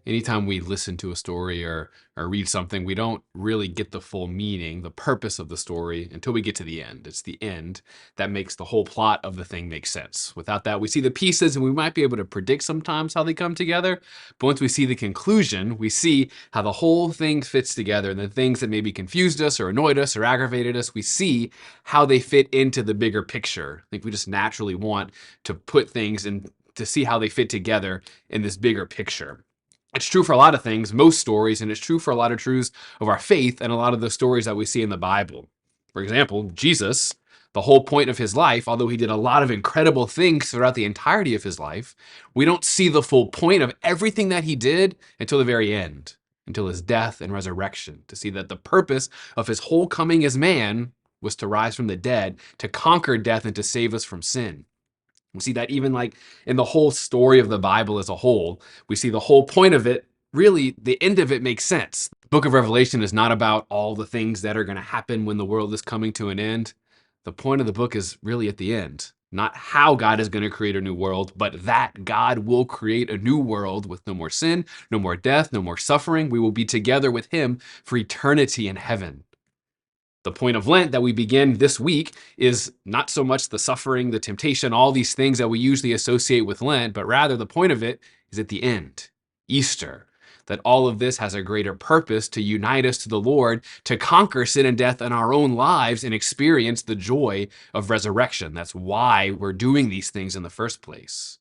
anytime we listen to a story or read something, we don't really get the full meaning, the purpose of the story until we get to the end. It's the end that makes the whole plot of the thing make sense. Without that, we see the pieces and we might be able to predict sometimes how they come together. But once we see the conclusion, we see how the whole thing fits together, and the things that maybe confused us or annoyed us or aggravated us, we see how they fit into the bigger picture. I think we just naturally want to put things in to see how they fit together in this bigger picture. It's true for a lot of things, most stories, and it's true for a lot of truths of our faith and a lot of the stories that we see in the Bible. For example, Jesus, the whole point of his life, although he did a lot of incredible things throughout the entirety of his life, we don't see the full point of everything that he did until the very end, until his death and resurrection, to see that the purpose of his whole coming as man was to rise from the dead, to conquer death and to save us from sin. We see that even like in the whole story of the Bible as a whole, we see the whole point of it, really, the end of it makes sense. The book of Revelation is not about all the things that are going to happen when the world is coming to an end. The point of the book is really at the end. Not how God is going to create a new world, but that God will create a new world with no more sin, no more death, no more suffering. We will be together with him for eternity in heaven. The point of Lent that we begin this week is not so much the suffering, the temptation, all these things that we usually associate with Lent, but rather the point of it is at the end, Easter, that all of this has a greater purpose to unite us to the Lord, to conquer sin and death in our own lives and experience the joy of resurrection. That's why we're doing these things in the first place.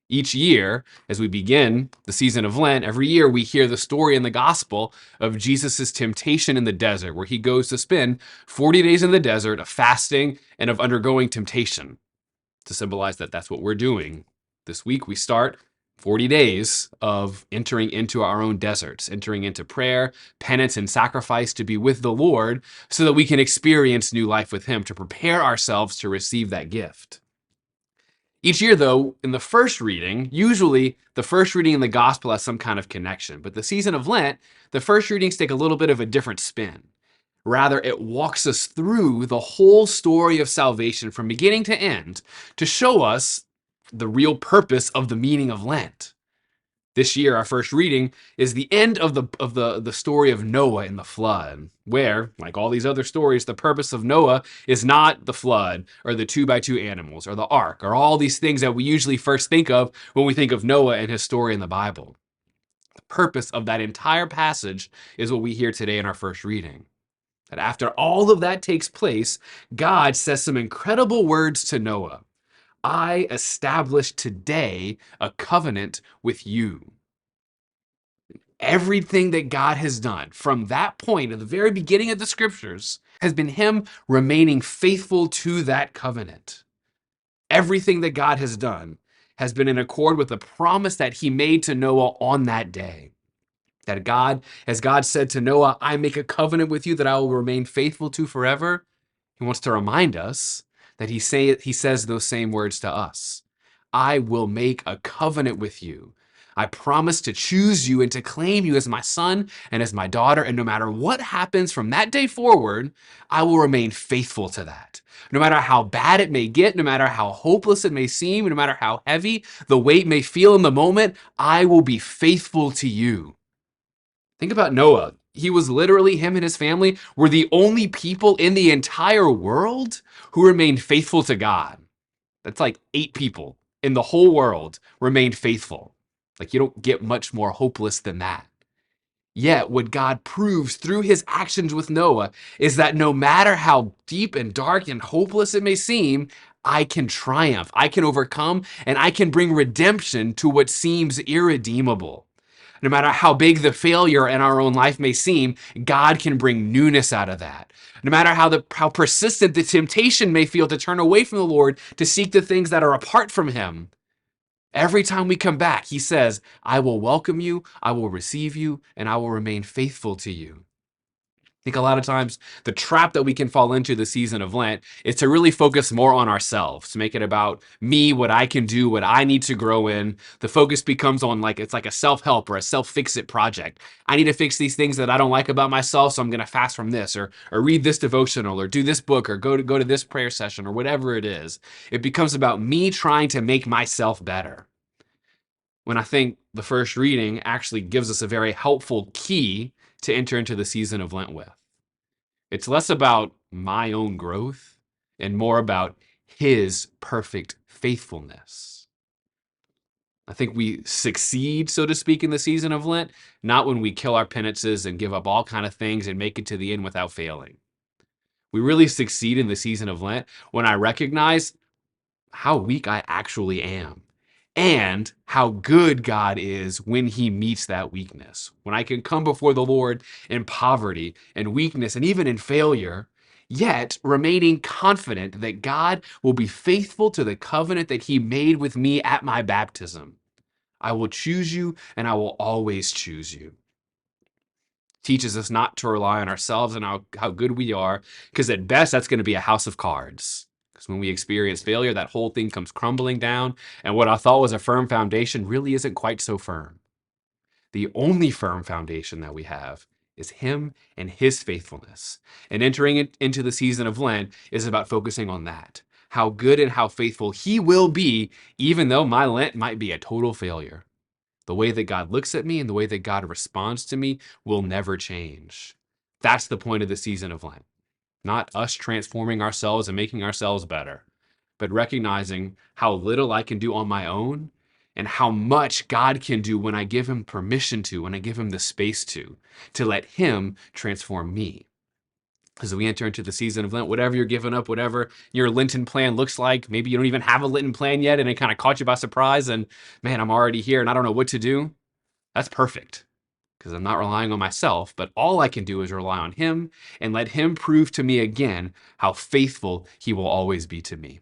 Each year, as we begin the season of Lent, every year we hear the story in the gospel of Jesus' temptation in the desert, where he goes to spend 40 days in the desert of fasting and of undergoing temptation, to symbolize that that's what we're doing. This week we start 40 days of entering into our own deserts, entering into prayer, penance, and sacrifice to be with the Lord so that we can experience new life with him, to prepare ourselves to receive that gift. Each year, though, in the first reading, usually the first reading in the gospel has some kind of connection. But the season of Lent, the first readings take a little bit of a different spin. Rather, it walks us through the whole story of salvation from beginning to end to show us the real purpose of the meaning of Lent. This year, our first reading is the end of the story of Noah and the flood, where, like all these other stories, the purpose of Noah is not the flood or the 2x2 animals or the ark or all these things that we usually first think of when we think of Noah and his story in the Bible. The purpose of that entire passage is what we hear today in our first reading. That after all of that takes place, God says some incredible words to Noah. I establish today a covenant with you. Everything that God has done from that point at the very beginning of the scriptures has been him remaining faithful to that covenant. Everything that God has done has been in accord with the promise that he made to Noah on that day. That God, as God said to Noah, I make a covenant with you that I will remain faithful to forever. He wants to remind us that he says those same words to us. I will make a covenant with you. I promise to choose you and to claim you as my son and as my daughter. And no matter what happens from that day forward, I will remain faithful to that. No matter how bad it may get, no matter how hopeless it may seem, no matter how heavy the weight may feel in the moment, I will be faithful to you. Think about Noah. He was literally, him and his family were the only people in the entire world who remained faithful to God. That's like 8 people in the whole world remained faithful. Like, you don't get much more hopeless than that. Yet what God proves through his actions with Noah is that no matter how deep and dark and hopeless it may seem, I can triumph, I can overcome, and I can bring redemption to what seems irredeemable. No matter how big the failure in our own life may seem, God can bring newness out of that. No matter how persistent the temptation may feel to turn away from the Lord, to seek the things that are apart from him, every time we come back, he says, I will welcome you, I will receive you, and I will remain faithful to you. I think a lot of times the trap that we can fall into the season of Lent is to really focus more on ourselves, to make it about me, what I can do, what I need to grow in. The focus becomes on it's like a self-help or a self-fix-it project. I need to fix these things that I don't like about myself, so I'm going to fast from this or read this devotional or do this book or go to this prayer session or whatever it is. It becomes about me trying to make myself better. when I think the first reading actually gives us a very helpful key to enter into the season of Lent with. It's less about my own growth and more about his perfect faithfulness. I think we succeed, so to speak, in the season of Lent, not when we kill our penances and give up all kind of things and make it to the end without failing. We really succeed in the season of Lent when I recognize how weak I actually am and how good God is when he meets that weakness. When I can come before the Lord in poverty and weakness and even in failure, yet remaining confident that God will be faithful to the covenant that he made with me at my baptism. I will choose you and I will always choose you. Teaches us not to rely on ourselves and how good we are, because at best that's going to be a house of cards. Because when we experience failure, that whole thing comes crumbling down, and what I thought was a firm foundation really isn't quite so firm. The only firm foundation that we have is him and his faithfulness. And entering into the season of Lent is about focusing on that. How good and how faithful he will be, even though my Lent might be a total failure. The way that God looks at me and the way that God responds to me will never change. That's the point of the season of Lent. Not us transforming ourselves and making ourselves better, but recognizing how little I can do on my own and how much God can do when I give him permission to, when I give him the space to let him transform me. As we enter into the season of Lent, whatever you're giving up, whatever your Lenten plan looks like, maybe you don't even have a Lenten plan yet and it kind of caught you by surprise and man, I'm already here and I don't know what to do. That's perfect because I'm not relying on myself, but all I can do is rely on him and let him prove to me again how faithful he will always be to me.